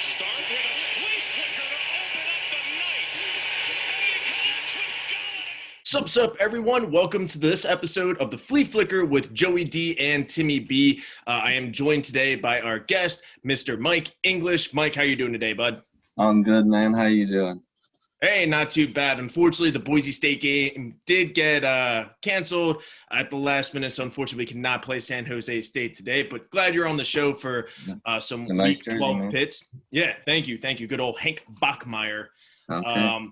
Start with a flea flicker to open up the night. And he connects with Galladay. Sup, everyone. Welcome to this episode of the Flea Flicker with Joey D and Timmy B. I am joined today by our guest, Mr. Mike English. Mike, how you doing today, bud? I'm good, man. How you doing? Hey, not too bad. Unfortunately, the Boise State game did get canceled at the last minute, so unfortunately we cannot play San Jose State today. But glad you're on the show for some Nice Week jersey, 12 man. pits. Yeah, thank you. Good old Hank Bachmeier. Okay.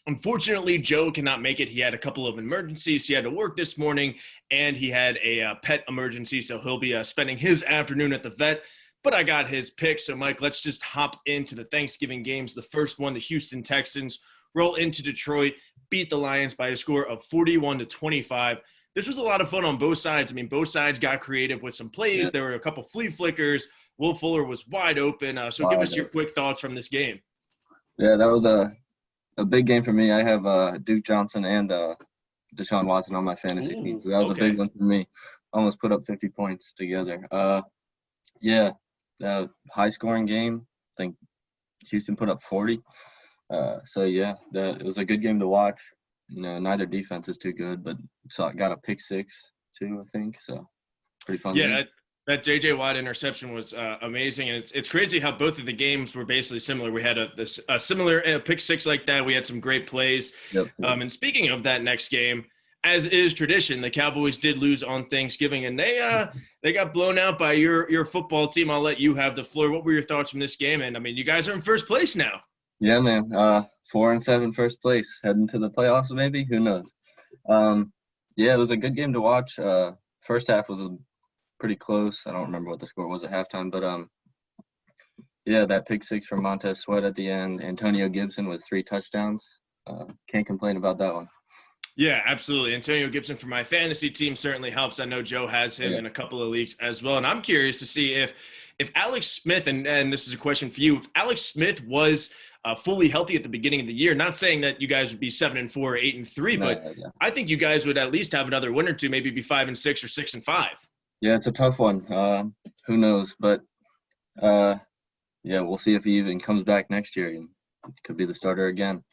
Unfortunately, Joe cannot make it. He had a couple of emergencies. He had to work this morning, and he had a pet emergency, so he'll be spending his afternoon at the vet. But I got his pick. So, Mike, let's just hop into the Thanksgiving games. The first one, the Houston Texans roll into Detroit, beat the Lions by a score of 41-25. This was a lot of fun on both sides. I mean, both sides got creative with some plays. Yeah. There were a couple flea flickers. Will Fuller was wide open. So give us your quick thoughts from this game. Yeah, that was a big game for me. I have Duke Johnson and Deshaun Watson on my fantasy team. So that was a big one for me. Almost put up 50 points together. High-scoring game. I think Houston put up 40. It was a good game to watch. You know, neither defense is too good, but got a pick six too, I think. So pretty fun. Yeah, game. that J.J. Watt interception was amazing, and it's crazy how both of the games were basically similar. We had a similar pick six like that. We had some great plays. Yep. And speaking of that next game, as is tradition, the Cowboys did lose on Thanksgiving, and they got blown out by your football team. I'll let you have the floor. What were your thoughts from this game? And I mean, you guys are in first place now. Yeah, man. 4-7 first place, heading to the playoffs maybe. Who knows? It was a good game to watch. First half was pretty close. I don't remember what the score was at halftime, but that pick six from Montez Sweat at the end. Antonio Gibson with 3 touchdowns. Can't complain about that one. Yeah, absolutely. Antonio Gibson for my fantasy team certainly helps. I know Joe has him in a couple of leagues as well. And I'm curious to see if Alex Smith, and this is a question for you, if Alex Smith was fully healthy at the beginning of the year, not saying that you guys would be 7-4 or 8-3, but I think you guys would at least have another win or two, maybe be 5-6 or 6-5. Yeah, it's a tough one. Who knows? But, we'll see if he even comes back next year. He could be the starter again.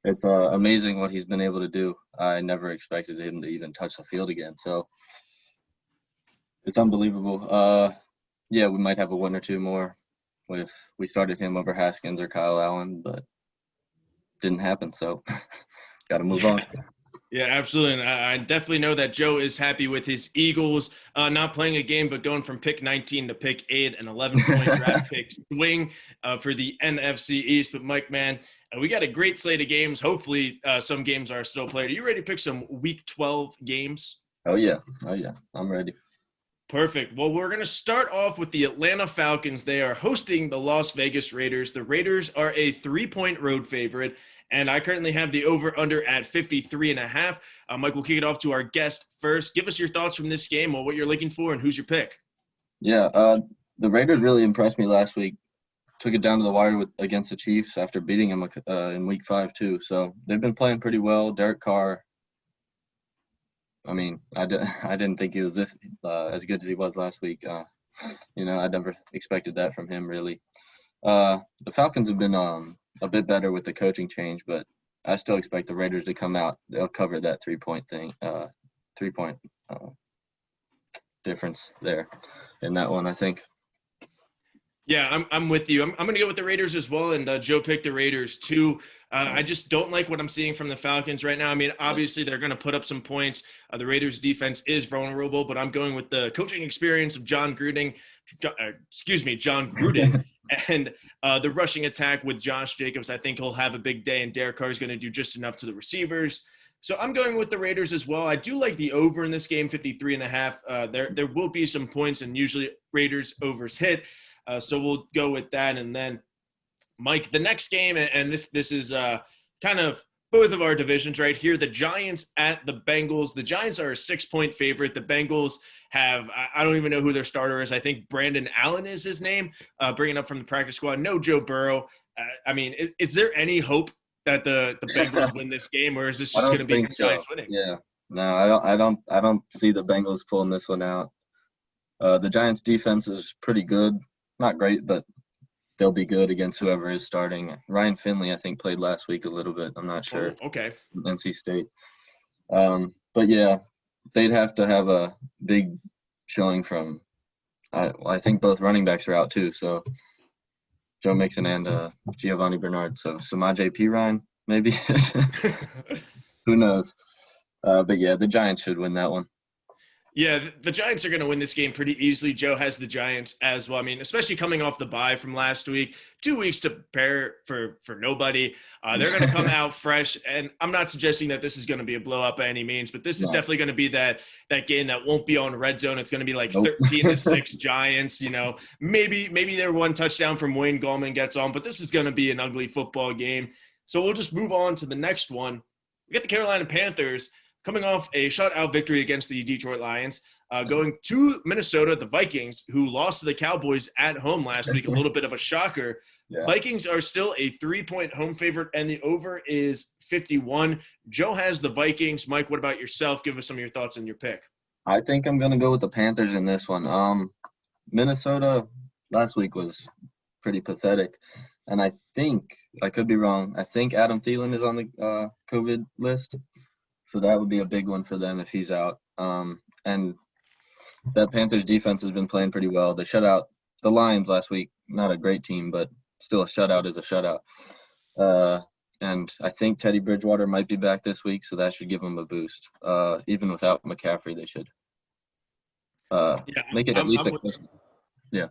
It's amazing what he's been able to do. I never expected him to even touch the field again. So it's unbelievable. We might have a win or two more if we started him over Haskins or Kyle Allen, but didn't happen. So got to move on. Yeah, absolutely. And I definitely know that Joe is happy with his Eagles not playing a game, but going from pick 19 to pick 8, an 11-point draft pick swing for the NFC East. But, Mike, man, we got a great slate of games. Hopefully some games are still played. Are you ready to pick some Week 12 games? Oh, yeah. I'm ready. Perfect. Well, we're going to start off with the Atlanta Falcons. They are hosting the Las Vegas Raiders. The Raiders are a 3-point road favorite. And I currently have the over-under at 53.5. Mike, we'll kick it off to our guest first. Give us your thoughts from this game, or what you're looking for, and who's your pick? Yeah, the Raiders really impressed me last week. Took it down to the wire against the Chiefs after beating them in Week 5 too. So they've been playing pretty well. Derek Carr. I mean, I didn't think he was this as good as he was last week. I never expected that from him really. The Falcons have been a bit better with the coaching change, but I still expect the Raiders to come out. They'll cover that 3-point thing, 3-point difference there in that one, I think. Yeah, I'm with you. I'm going to go with the Raiders as well, and Joe picked the Raiders too. I just don't like what I'm seeing from the Falcons right now. I mean, obviously they're going to put up some points. The Raiders' defense is vulnerable, but I'm going with the coaching experience of John Gruden, and the rushing attack with Josh Jacobs. I think he'll have a big day, and Derek Carr is going to do just enough to the receivers. So I'm going with the Raiders as well. I do like the over in this game, 53.5. There will be some points, and usually Raiders overs hit. So we'll go with that. And then, Mike, the next game, and this is kind of both of our divisions right here, the Giants at the Bengals. The Giants are a 6-point favorite. The Bengals have – I don't even know who their starter is. I think Brandon Allen is his name, bringing up from the practice squad. No Joe Burrow. I mean, is there any hope that the Bengals win this game, or is this just going to be the Giants winning? Yeah. No, I don't see the Bengals pulling this one out. The Giants' defense is pretty good. Not great, but they'll be good against whoever is starting. Ryan Finley, I think, played last week a little bit. I'm not sure. Oh, okay. NC State. But yeah, they'd have to have a big showing from. I think both running backs are out too. So Joe Mixon and Giovanni Bernard. So Samaje Perine, maybe. Who knows? But yeah, the Giants should win that one. Yeah, the Giants are going to win this game pretty easily. Joe has the Giants as well. I mean, especially coming off the bye from last week, 2 weeks to prepare for nobody. They're going to come out fresh, and I'm not suggesting that this is going to be a blowout by any means, but this is definitely going to be that game that won't be on red zone. It's going to be like 13-6 Giants. You know, maybe their one touchdown from Wayne Gallman gets on, but this is going to be an ugly football game. So we'll just move on to the next one. We got the Carolina Panthers coming off a shutout victory against the Detroit Lions, going to Minnesota, the Vikings, who lost to the Cowboys at home last week, a little bit of a shocker. Yeah. Vikings are still a 3-point home favorite, and the over is 51. Joe has the Vikings. Mike, what about yourself? Give us some of your thoughts on your pick. I think I'm going to go with the Panthers in this one. Minnesota last week was pretty pathetic, and I think, I could be wrong, I think Adam Thielen is on the COVID list. So that would be a big one for them if he's out. And that Panthers defense has been playing pretty well. They shut out the Lions last week. Not a great team, but still a shutout is a shutout. And I think Teddy Bridgewater might be back this week, so that should give them a boost. Even without McCaffrey, they should make it at least a close. Yeah.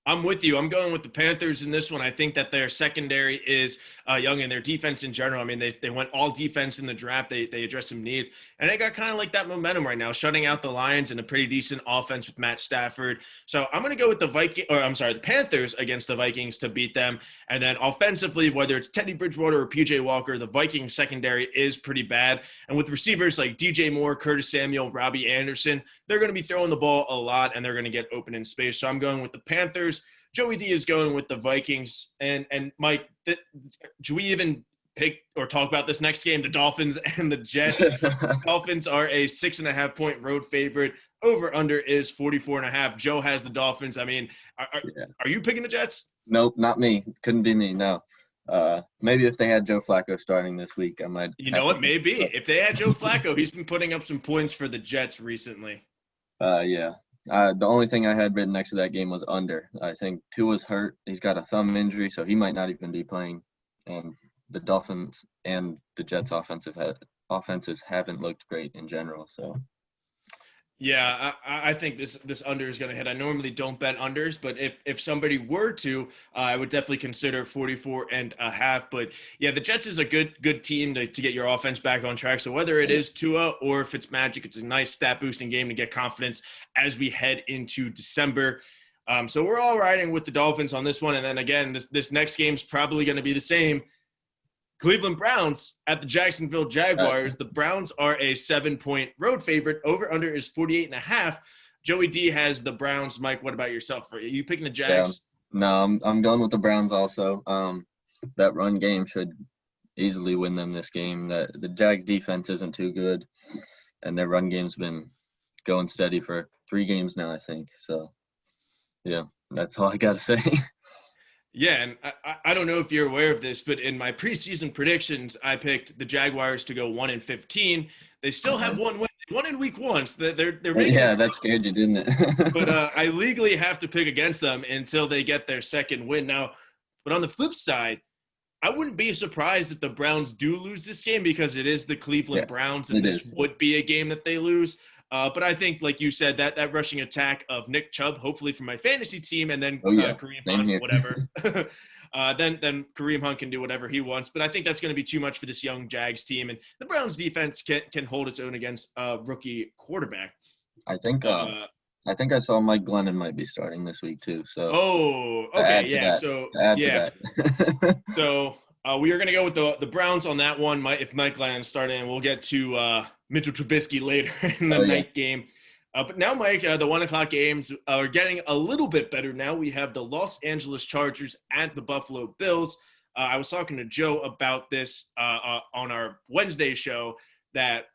I'm with you. I'm going with the Panthers in this one. I think that their secondary is young, and their defense in general. I mean, they went all defense in the draft. They addressed some needs, and they got kind of like that momentum right now, shutting out the Lions and a pretty decent offense with Matt Stafford. So I'm going to go with the Panthers against the Vikings to beat them. And then offensively, whether it's Teddy Bridgewater or PJ Walker, the Vikings secondary is pretty bad. And with receivers like DJ Moore, Curtis Samuel, Robbie Anderson, they're going to be throwing the ball a lot, and they're going to get open in space. So I'm going with the Panthers. Joey D is going with the Vikings. And Mike, do we even pick or talk about this next game, the Dolphins and the Jets? Dolphins are a 6.5-point road favorite. Over under is 44.5. Joe has the Dolphins. I mean, are you picking the Jets? Nope, not me. Couldn't be me, no. Maybe if they had Joe Flacco starting this week, I might. You know what? Maybe. If they had Joe Flacco, he's been putting up some points for the Jets recently. Yeah. The only thing I had written next to that game was under. I think Tua's hurt. He's got a thumb injury, so he might not even be playing. And the Dolphins and the Jets offenses haven't looked great in general. So, yeah, I think this under is going to hit. I normally don't bet unders, but if somebody were to, I would definitely consider 44.5. But yeah, the Jets is a good team to get your offense back on track. So whether it is Tua or if it's Magic, it's a nice stat boosting game to get confidence as we head into December. So we're all riding with the Dolphins on this one. And then again, this next game's probably going to be the same. Cleveland Browns at the Jacksonville Jaguars. The Browns are a 7-point road favorite. Over under is 48.5. Joey D has the Browns. Mike, what about yourself? Are you picking the Jags? Yeah. No, I'm going with the Browns also. That run game should easily win them this game. The Jags defense isn't too good, and their run game's been going steady for 3 games now, I think. So, yeah, that's all I got to say. Yeah, and I don't know if you're aware of this, but in my preseason predictions, I picked the Jaguars to go 1-15. They still have one win. They won in week 1, so they're making that scared you, didn't it? But I legally have to pick against them until they get their second win. Now, but on the flip side, I wouldn't be surprised if the Browns do lose this game because it is the Cleveland Browns, and this would be a game that they lose. But I think, like you said, that rushing attack of Nick Chubb, hopefully for my fantasy team, and then Kareem Hunt, whatever. Then Kareem Hunt can do whatever he wants. But I think that's going to be too much for this young Jags team. And the Browns defense can hold its own against a rookie quarterback. I think I saw Mike Glennon might be starting this week too. So. Oh, okay, yeah. So yeah. So we are going to go with the Browns on that one. If Mike Glennon's starting, we'll get to Mitchell Trubisky later in the night game. But now, Mike, the 1 o'clock games are getting a little bit better now. We have the Los Angeles Chargers at the Buffalo Bills. I was talking to Joe about this on our Wednesday show, that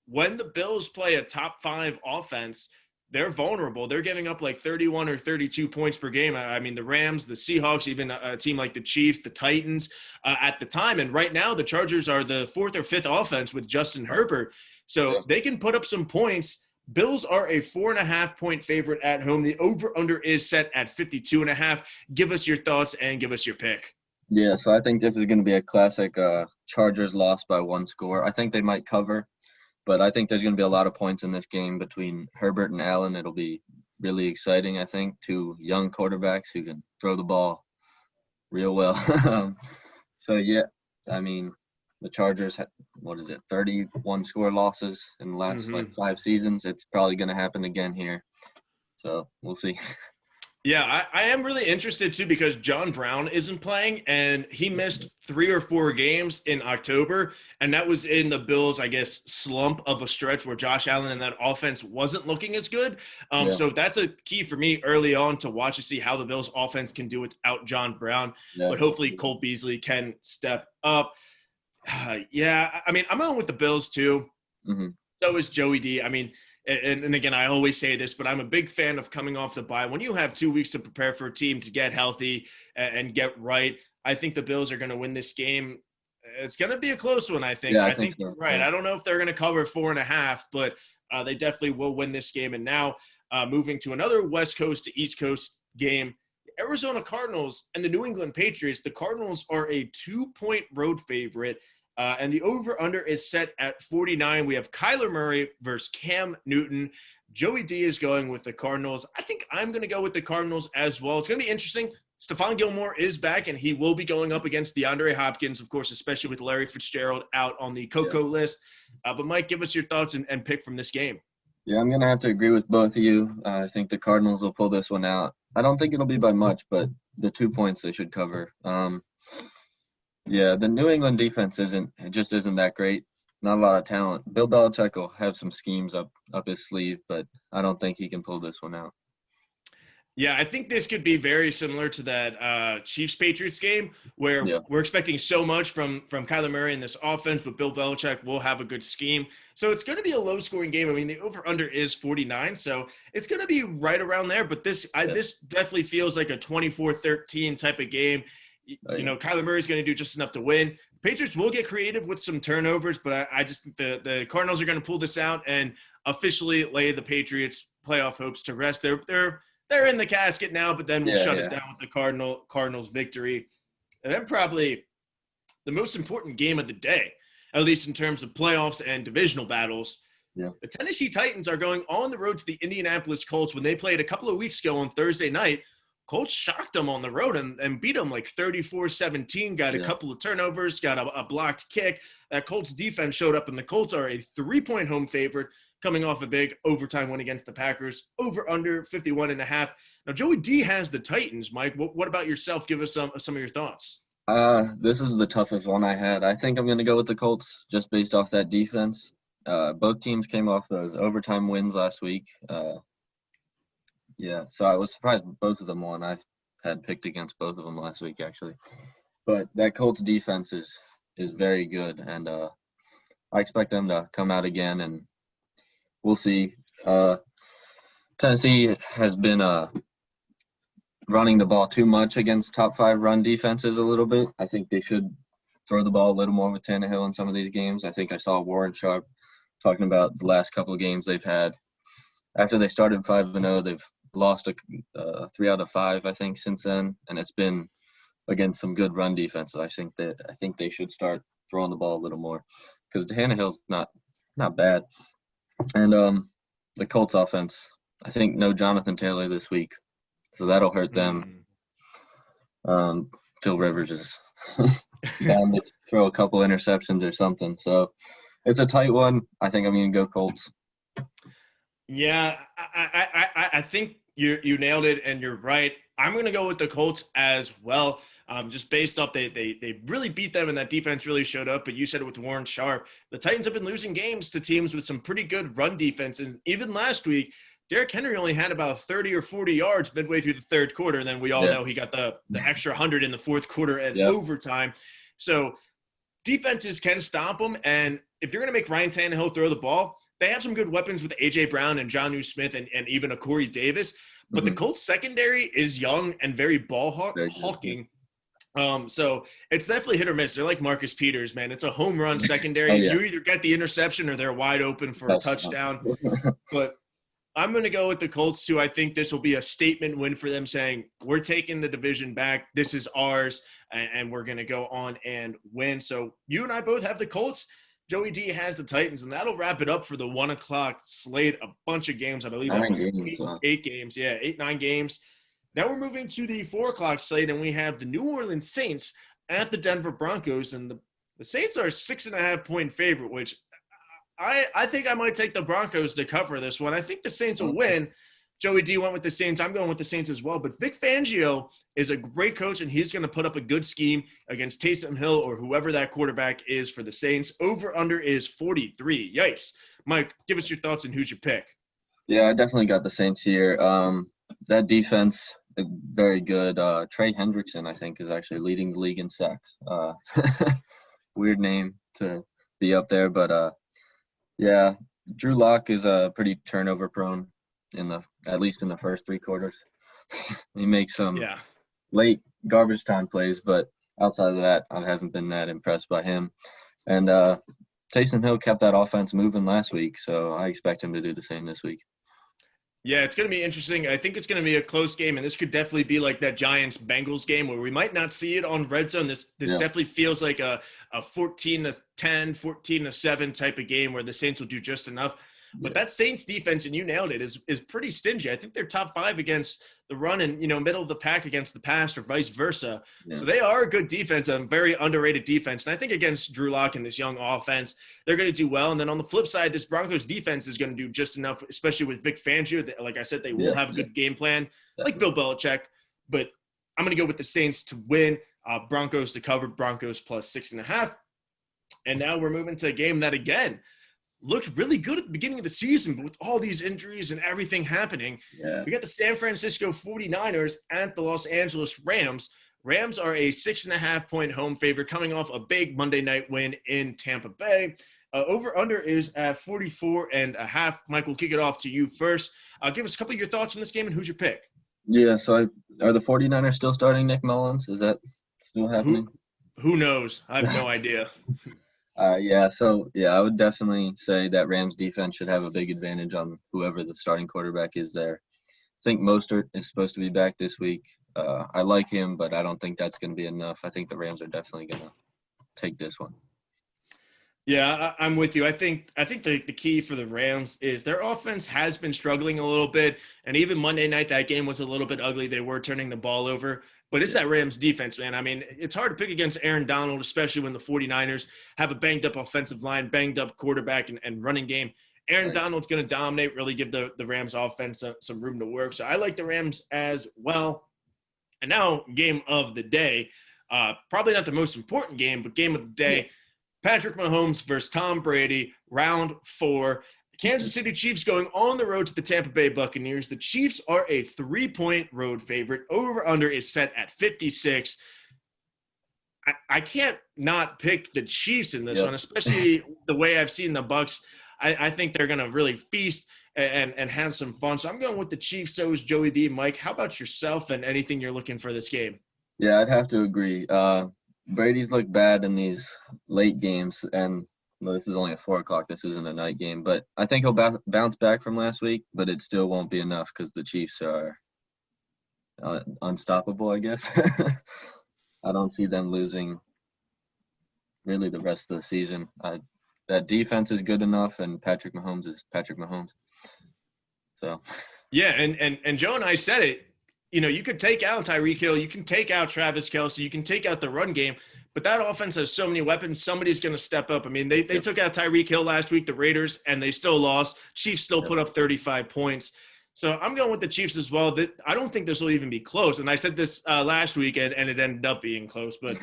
when the Bills play a top 5 offense, they're vulnerable. They're giving up like 31 or 32 points per game. I mean, the Rams, the Seahawks, even a team like the Chiefs, the Titans at the time. And right now, the Chargers are the fourth or fifth offense with Justin Herbert. So they can put up some points. Bills are a 4.5-point favorite at home. The over-under is set at 52.5. Give us your thoughts and give us your pick. Yeah, so I think this is going to be a classic Chargers loss by one score. I think they might cover, but I think there's going to be a lot of points in this game between Herbert and Allen. It'll be really exciting, I think, two young quarterbacks who can throw the ball real well. So, yeah, I mean, the Chargers, 31 score losses in the last, 5 seasons. It's probably going to happen again here. So, we'll see. Yeah, I am really interested, too, because John Brown isn't playing, and he missed 3 or 4 games in October, and that was in the Bills, I guess, slump of a stretch where Josh Allen and that offense wasn't looking as good. So that's a key for me early on to watch to see how the Bills offense can do without John Brown, but hopefully Cole Beasley can step up. Yeah, I mean, I'm going with the Bills, too. So is Joey D. I mean, and again, I always say this, but I'm a big fan of coming off the bye. When you have 2 weeks to prepare for a team to get healthy and get right, I think the Bills are going to win this game. It's going to be a close one, I think. Yeah, I think so. You're right. I don't know if they're going to cover 4.5, but they definitely will win this game. And now moving to another West Coast to East Coast game, the Arizona Cardinals and the New England Patriots. The Cardinals are a 2-point road favorite. And the over-under is set at 49. We have Kyler Murray versus Cam Newton. Joey D is going with the Cardinals. I think I'm going to go with the Cardinals as well. It's going to be interesting. Stephon Gilmore is back, and he will be going up against DeAndre Hopkins, of course, especially with Larry Fitzgerald out on the Coco list. But, Mike, give us your thoughts and pick from this game. Yeah, I'm going to have to agree with both of you. I think the Cardinals will pull this one out. I don't think it'll be by much, but the 2 points they should cover. Yeah, the New England defense isn't that great. Not a lot of talent. Bill Belichick will have some schemes up his sleeve, but I don't think he can pull this one out. Yeah, I think this could be very similar to that Chiefs-Patriots game where we're expecting so much from Kyler Murray in this offense, but Bill Belichick will have a good scheme. So it's going to be a low-scoring game. I mean, the over-under is 49, so it's going to be right around there. But this definitely feels like a 24-13 type of game. You know, Kyler Murray is going to do just enough to win. Patriots will get creative with some turnovers, but I just think the Cardinals are going to pull this out and officially lay the Patriots' playoff hopes to rest. They're in the casket now, but then we'll shut it down with the Cardinals victory. And then probably the most important game of the day, at least in terms of playoffs and divisional battles. Yeah. The Tennessee Titans are going on the road to the Indianapolis Colts. When they played a couple of weeks ago on Thursday night, Colts shocked them on the road and beat them like 34-17, got a couple of turnovers, got a blocked kick. That Colts defense showed up, and the Colts are a 3-point home favorite coming off a big overtime win against the Packers, over under 51.5. Now, Joey D has the Titans. Mike, what about yourself? Give us some of your thoughts. This is the toughest one I had. I think I'm going to go with the Colts just based off that defense. Both teams came off those overtime wins last week. Yeah, so I was surprised both of them won. I had picked against both of them last week, actually. But that Colts defense is very good, and I expect them to come out again, and we'll see. Tennessee has been running the ball too much against top 5 run defenses a little bit. I think they should throw the ball a little more with Tannehill in some of these games. I think I saw Warren Sharp talking about the last couple of games they've had. After they started 5-0, they've lost 3 out of 5, I think, since then, and it's been against some good run defenses. I think they should start throwing the ball a little more because Tannehill's not bad, and the Colts offense, I think, no Jonathan Taylor this week, so that'll hurt them. Phil Rivers is bound to throw a couple interceptions or something, so it's a tight one. I think I'm going to go Colts. Yeah, I think you nailed it, and you're right. I'm going to go with the Colts as well, just based off they really beat them, and that defense really showed up. But you said it with Warren Sharp. The Titans have been losing games to teams with some pretty good run defense. And even last week, Derrick Henry only had about 30 or 40 yards midway through the third quarter. And then we all know he got the extra 100 in the fourth quarter at overtime. So defenses can stop them. And if you're going to make Ryan Tannehill throw the ball, they have some good weapons with A.J. Brown and Jonnu Smith and even a Corey Davis. But the Colts secondary is young and very hawking. So it's definitely hit or miss. They're like Marcus Peters, man. It's a home run secondary. You either get the interception or they're wide open for a touchdown. But I'm going to go with the Colts, too. I think this will be a statement win for them saying, we're taking the division back. This is ours, and we're going to go on and win. So you and I both have the Colts. Joey D has the Titans, and that'll wrap it up for the 1 o'clock slate. A bunch of games. I believe that was 8 games. Yeah, 8-9 games. Now we're moving to the 4 o'clock slate, and we have the New Orleans Saints at the Denver Broncos. And the Saints are a 6.5-point favorite, which I think I might take the Broncos to cover this one. I think the Saints will win. Joey D went with the Saints. I'm going with the Saints as well. But Vic Fangio is a great coach, and he's going to put up a good scheme against Taysom Hill or whoever that quarterback is for the Saints. Over-under is 43. Yikes. Mike, give us your thoughts on who's your pick. Yeah, I definitely got the Saints here. That defense, very good. Trey Hendrickson, I think, is actually leading the league in sacks. Weird name to be up there, but yeah, Drew Lock is pretty turnover prone at least in the first 3 quarters. He makes some late garbage time plays, but outside of that, I haven't been that impressed by him. And Taysom Hill kept that offense moving last week, so I expect him to do the same this week. Yeah, it's going to be interesting. I think it's going to be a close game, and this could definitely be like that Giants-Bengals game where we might not see it on Red Zone. This definitely feels like a 14-10, 14-7 type of game where the Saints will do just enough. But that Saints defense, and you nailed it, is pretty stingy. I think they're top 5 against the run and, middle of the pack against the pass or vice versa. Yeah. So they are a good defense, a very underrated defense. And I think against Drew Lock and this young offense, they're going to do well. And then on the flip side, this Broncos defense is going to do just enough, especially with Vic Fangio. Like I said, they will have a good game plan, like Bill Belichick. But I'm going to go with the Saints to win, Broncos to cover, Broncos plus 6.5. And now we're moving to a game that, again, looked really good at the beginning of the season, but with all these injuries and everything happening, we got the San Francisco 49ers at the Los Angeles Rams. Rams are a 6.5-point home favorite coming off a big Monday night win in Tampa Bay. Over-under is at 44.5. Mike, we'll kick it off to you first. Give us a couple of your thoughts on this game and who's your pick. Yeah, so are the 49ers still starting Nick Mullins? Is that still happening? Who knows? I have no idea. I would definitely say that Rams defense should have a big advantage on whoever the starting quarterback is there. I think Mostert is supposed to be back this week. I like him, but I don't think that's going to be enough. I think the Rams are definitely going to take this one. Yeah, I'm with you. I think the key for the Rams is their offense has been struggling a little bit, and even Monday night that game was a little bit ugly. They were turning the ball over. But it's that Rams defense, man. I mean, it's hard to pick against Aaron Donald, especially when the 49ers have a banged-up offensive line, banged-up quarterback and running game. Aaron Donald's going to dominate, really give the Rams offense some room to work. So I like the Rams as well. And now, game of the day. Probably not the most important game, but game of the day. Patrick Mahomes versus Tom Brady, round 4. Kansas City Chiefs going on the road to the Tampa Bay Buccaneers. The Chiefs are a 3-point road favorite. Over-under is set at 56. I can't not pick the Chiefs in this one, especially the way I've seen the Bucs. I think they're going to really feast and have some fun. So I'm going with the Chiefs. So is Joey D. Mike, how about yourself and anything you're looking for this game? Yeah, I'd have to agree. Brady's looked bad in these late games, and well, this is only at 4 o'clock. This isn't a night game, but I think he'll bounce back from last week, but it still won't be enough because the Chiefs are unstoppable, I guess. I don't see them losing really the rest of the season. That defense is good enough, and Patrick Mahomes is Patrick Mahomes. So. Yeah, and Joe and I said it. You could take out Tyreek Hill, you can take out Travis Kelce, you can take out the run game, but that offense has so many weapons. Somebody's going to step up. I mean, they took out Tyreek Hill last week, the Raiders, and they still lost. Chiefs still put up 35 points. So I'm going with the Chiefs as well. I don't think this will even be close. And I said this last week, and it ended up being close. But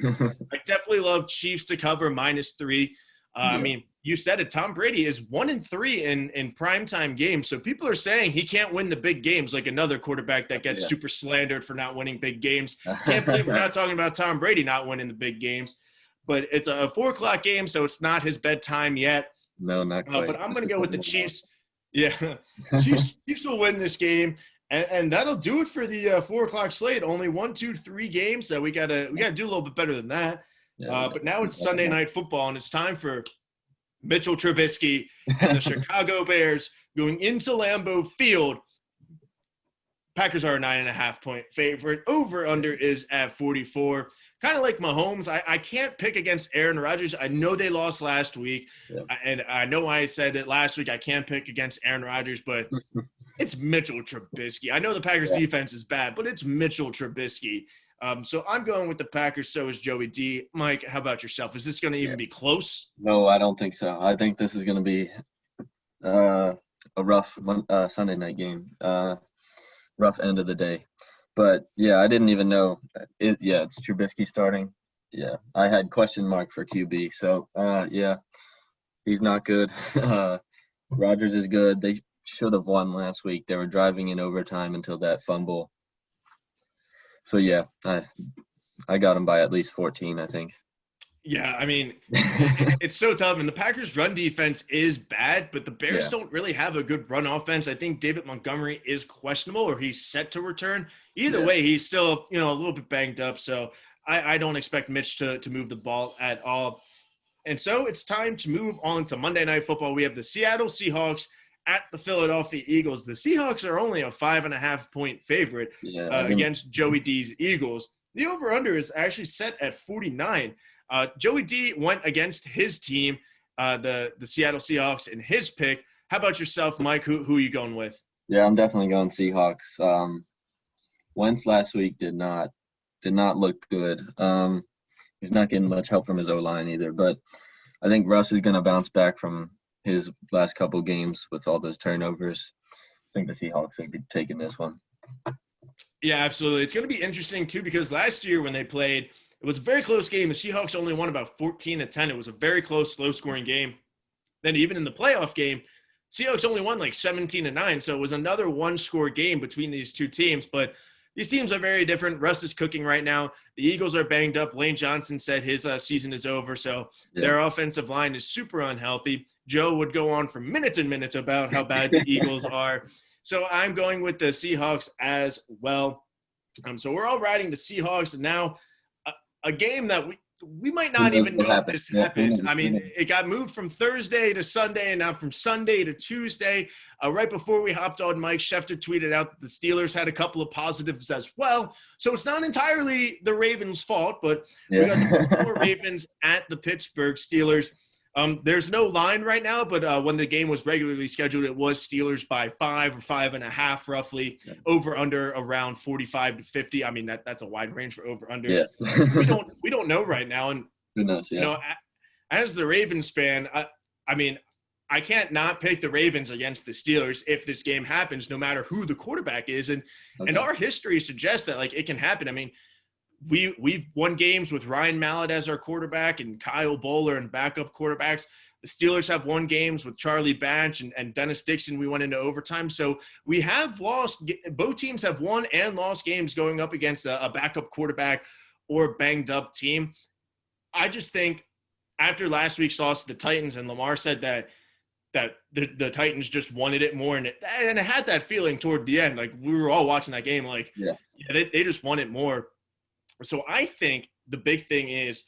I definitely love Chiefs to cover -3. I mean, you said it. Tom Brady is 1-3 in primetime games. So people are saying he can't win the big games like another quarterback that gets super slandered for not winning big games. Can't believe we're not talking about Tom Brady not winning the big games. But it's a 4 o'clock game, so it's not his bedtime yet. No, not quite. But I'm Just going to a go with the couple more. Chiefs. Yeah, Chiefs will win this game, and that'll do it for the 4 o'clock slate. Only 1, 2, 3 games, so we gotta do a little bit better than that. Yeah, But now it's Sunday Night Football, and it's time for Mitchell Trubisky and the Chicago Bears going into Lambeau Field. Packers are a 9.5-point favorite. Over under is at 44. Kind of like Mahomes, I can't pick against Aaron Rodgers. I know they lost last week, and I know I said it last week. I can't pick against Aaron Rodgers, but it's Mitchell Trubisky. I know the Packers defense is bad, but it's Mitchell Trubisky. So I'm going with the Packers. So is Joey D. Mike, how about yourself? Is this going to even be close? No, I don't think so. I think this is going to be a rough Sunday night game, rough end of the day. But, yeah, I didn't even know. It's Trubisky starting. Yeah, I had question mark for QB. So, he's not good. Rodgers is good. They should have won last week. They were driving in overtime until that fumble. So, yeah, I got him by at least 14, I think. Yeah, I mean, it's so tough. And the Packers' run defense is bad, but the Bears don't really have a good run offense. I think David Montgomery is questionable, or he's set to return. Either way, he's still, a little bit banged up. So I don't expect Mitch to move the ball at all. And so it's time to move on to Monday Night Football. We have the Seattle Seahawks at the Philadelphia Eagles. The Seahawks are only a 5.5-point favorite against Joey D's Eagles. The over-under is actually set at 49. Joey D went against his team, the Seattle Seahawks, in his pick. How about yourself, Mike? Who are you going with? Yeah, I'm definitely going Seahawks. Wentz last week did not look good. He's not getting much help from his O-line either. But I think Russ is going to bounce back from his last couple games with all those turnovers. I think the Seahawks will be taking this one. Yeah, absolutely. It's going to be interesting, too, because last year when they played – it was a very close game. The Seahawks only won about 14-10. It was a very close, low-scoring game. Then even in the playoff game, Seahawks only won like 17-9. So it was another one-score game between these two teams. But these teams are very different. Russ is cooking right now. The Eagles are banged up. Lane Johnson said his season is over. So their offensive line is super unhealthy. Joe would go on for minutes and minutes about how bad the Eagles are. So I'm going with the Seahawks as well. So we're all riding the Seahawks. And now a game that we might not even know if this happens. I mean, it got moved from Thursday to Sunday and now from Sunday to Tuesday. Right before we hopped on, Mike Schefter tweeted out that the Steelers had a couple of positives as well. So it's not entirely the Ravens' fault, but we got the Baltimore Ravens at the Pittsburgh Steelers. There's no line right now, but when the game was regularly scheduled, it was Steelers by 5 or 5.5 roughly, over under around 45 to 50. I mean, that's a wide range for over unders. Yeah. we don't know right now. And who knows, as the Ravens fan, I mean, I can't not pick the Ravens against the Steelers if this game happens, no matter who the quarterback is. And our history suggests that it can happen. I mean, We've won games with Ryan Mallett as our quarterback and Kyle Bowler and backup quarterbacks. The Steelers have won games with Charlie Batch and Dennis Dixon. We went into overtime. So we have lost – both teams have won and lost games going up against a backup quarterback or banged up team. I just think after last week's loss to the Titans, and Lamar said that the Titans just wanted it more, and it had that feeling toward the end. We were all watching that game they just want it more. So I think the big thing is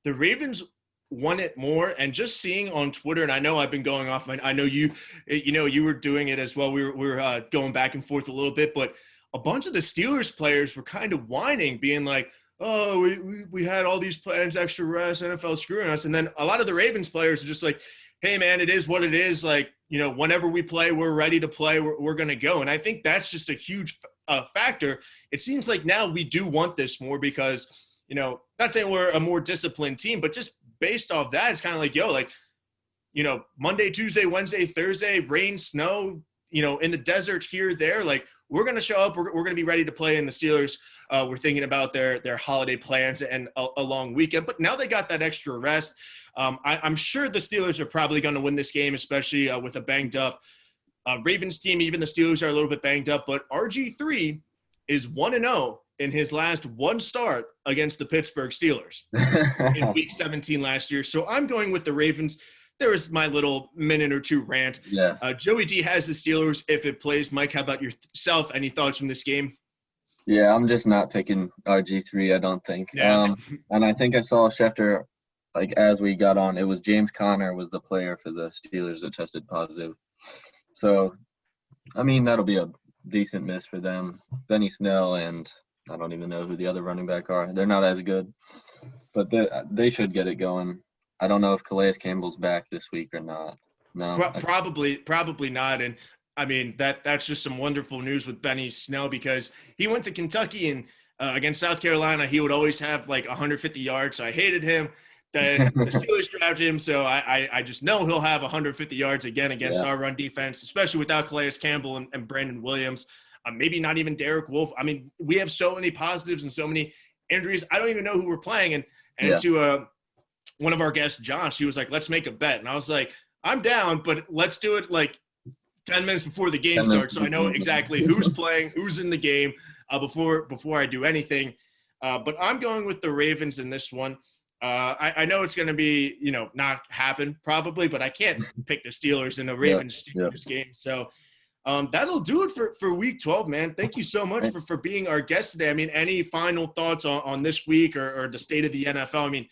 the Ravens want it more, and just seeing on Twitter, and I know I've been going off, and I know you were doing it as well. We were going back and forth a little bit, but a bunch of the Steelers players were kind of whining, being like, oh, we had all these plans, extra rest, NFL screwing us. And then a lot of the Ravens players are just like, hey, man, it is what it is. Whenever we play, we're ready to play. We're going to go. And I think that's just a huge factor. It seems like now we do want this more because, not saying we're a more disciplined team, but just based off that, it's kind of like, Monday, Tuesday, Wednesday, Thursday, rain, snow, in the desert here, there, we're going to show up. We're going to be ready to play. And the Steelers, we're thinking about their holiday plans and a long weekend. But now they got that extra rest. I'm sure the Steelers are probably going to win this game, especially with a banged up Ravens team. Even the Steelers are a little bit banged up, but RG3 is 1-0 in his last one start against the Pittsburgh Steelers in Week 17 last year. So I'm going with the Ravens. there was my little minute or two rant. Yeah. Joey D has the Steelers if it plays. Mike, how about yourself? Any thoughts from this game? Yeah, I'm just not picking RG3, I don't think. Yeah. And I think I saw Schefter, like, as we got on, it was James Conner was the player for the Steelers that tested positive. So, I mean, that'll be a decent miss for them. Benny Snell and I don't even know who the other running back are. They're not as good, but they should get it going. I don't know if Calais Campbell's back this week or not. No, Probably not. And I mean, that's just some wonderful news with Benny Snell because he went to Kentucky and against South Carolina, he would always have like 150 yards. So I hated him. Then the Steelers drafted him, so I just know he'll have 150 yards again against our run defense, especially without Calais Campbell and Brandon Williams. Maybe not even Derek Wolfe. I mean, we have so many positives and so many injuries. I don't even know who we're playing. And to one of our guests, Josh, he was like, let's make a bet. And I was like, I'm down, but let's do it like 10 minutes before the game starts so I know exactly who's playing, who's in the game before I do anything. But I'm going with the Ravens in this one. I know it's going to be, not happen probably, but I can't pick the Steelers in a Ravens-Steelers game. So that'll do it for Week 12, man. Thank you so much for being our guest today. I mean, any final thoughts on this week or the state of the NFL? I mean,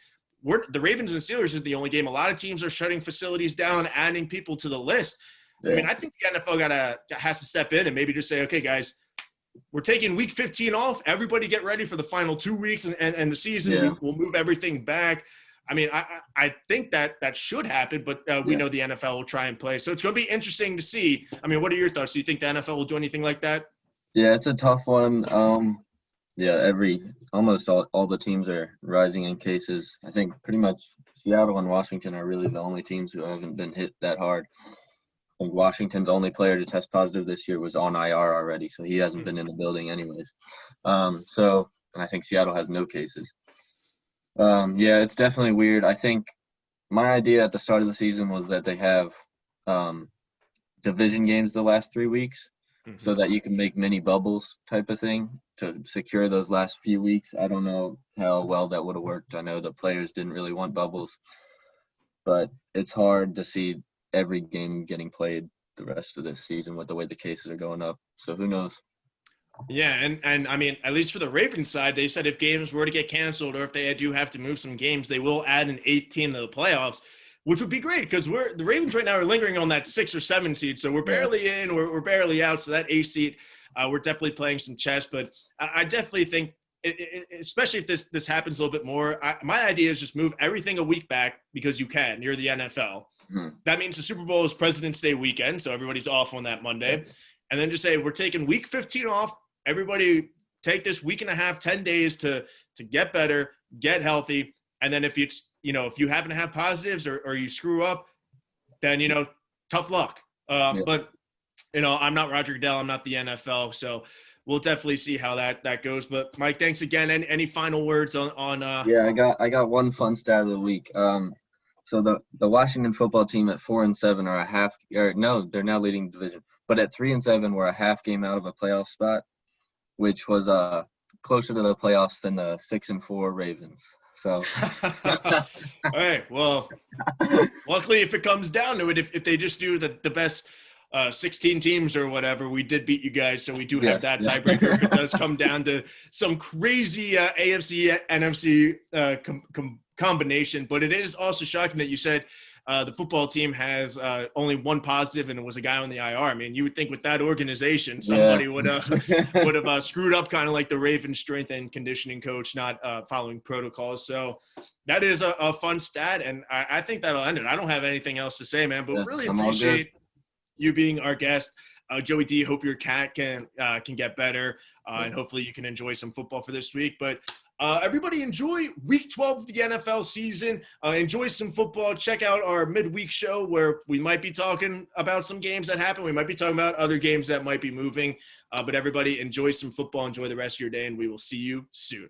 the Ravens and Steelers is the only game. A lot of teams are shutting facilities down, adding people to the list. Yeah. I mean, I think the NFL has to step in and maybe just say, okay, guys, we're taking Week 15 off. Everybody get ready for the final 2 weeks and the season. Yeah. We'll move everything back. I mean, I think that should happen, but we know the NFL will try and play. So it's going to be interesting to see. I mean, what are your thoughts? Do you think the NFL will do anything like that? Yeah, it's a tough one. Almost all the teams are rising in cases. I think pretty much Seattle and Washington are really the only teams who haven't been hit that hard. I think Washington's only player to test positive this year was on IR already, so he hasn't been in the building anyways. And I think Seattle has no cases. It's definitely weird. I think my idea at the start of the season was that they have division games the last 3 weeks so that you can make mini bubbles type of thing to secure those last few weeks. I don't know how well that would have worked. I know the players didn't really want bubbles, but it's hard to see every game getting played the rest of this season with the way the cases are going up. So who knows? Yeah, and I mean, at least for the Ravens side, they said if games were to get canceled or if they do have to move some games, they will add an 8th team to the playoffs, which would be great because the Ravens right now are lingering on that 6 or 7 seed. So we're barely in, we're barely out. So that 8th seed, we're definitely playing some chess. But I definitely think, especially if this happens a little bit more, my idea is just move everything a week back because you can. You're the NFL. That means the Super Bowl is President's Day weekend, so everybody's off on that Monday. And then just say we're taking Week 15 off. Everybody take this week and a half, 10 days to get better, get healthy. And then if you happen to have positives or you screw up, then, tough luck. But, I'm not Roger Goodell. I'm not the NFL. So we'll definitely see how that goes. But Mike, thanks again. Any final words on I got one fun stat of the week. So the Washington football team at 4-7 they're now leading the division. But at 3-7, we're a half game out of a playoff spot, which was closer to the playoffs than the 6-4 Ravens. So, hey, well, luckily if it comes down to it, if they just do the best 16 teams or whatever, we did beat you guys, so we do have that tiebreaker. If it does come down to some crazy AFC NFC combination, but it is also shocking that you said the football team has only one positive, and it was a guy on the IR. I mean, you would think with that organization, somebody would have screwed up, kind of like the Ravens strength and conditioning coach not following protocols. So that is a fun stat, and I think that'll end it. I don't have anything else to say, man, but really appreciate you being our guest. Joey D, hope your cat can get better, and hopefully you can enjoy some football for this week. But everybody enjoy Week 12 of the NFL season. Enjoy some football. Check out our midweek show where we might be talking about some games that happen. We might be talking about other games that might be moving. But everybody enjoy some football. Enjoy the rest of your day, and we will see you soon.